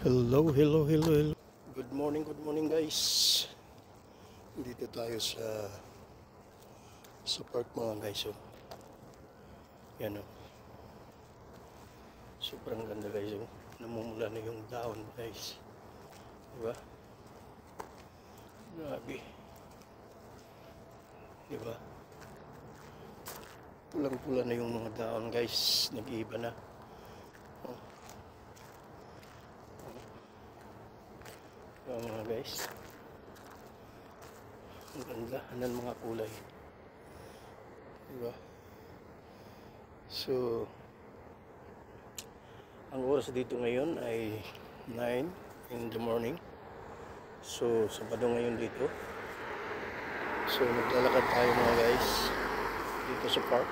Hello, hello, hello, hello. Good morning guys. Dito tayo sa park mga guys. Oh. Yan oh. Sobrang ganda guys. Oh. Namumula na yung dahon guys. Diba? Grabe. Diba? Pulang-pula na yung mga dahon guys. Nag-iiba na. Oh. Mga guys. Ang ganda ng mga kulay. Diba? So, ang oras dito ngayon ay 9 in the morning. So, Sabado ngayon dito. So, maglalakad tayo mga guys dito sa park.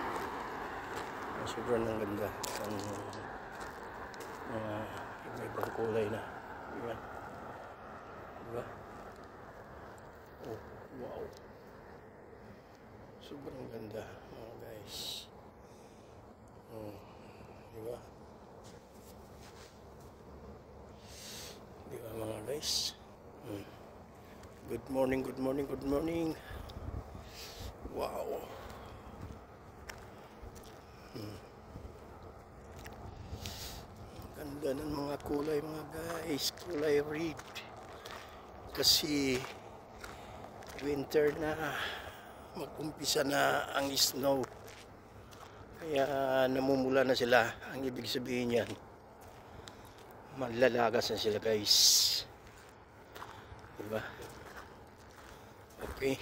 Sobrang ang ganda. Ang mga iba-ibang kulay na. Diba? Diba? Oh, wow. Sobrang ganda mga guys. Diba? Diba mga guys? Good morning, good morning, good morning. Wow. Ganda ng mga kulay mga guys. Kulay red. Kasi winter na, mag-umpisa na ang snow. Kaya namumula na sila. Ang ibig sabihin yan, malalagas na sila guys. Diba? Okay.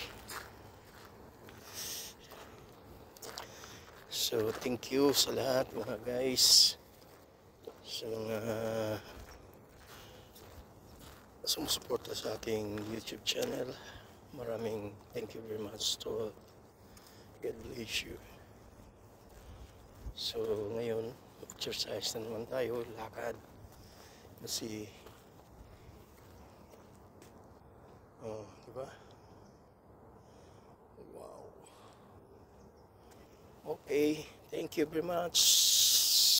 So thank you sa lahat mga guys. Sa mga sumusuporta sa ating YouTube channel. Maraming thank you very much to all. God bless you. So ngayon, exercise na naman tayo, lakad. Kasi diba? Wow. Okay, thank you very much.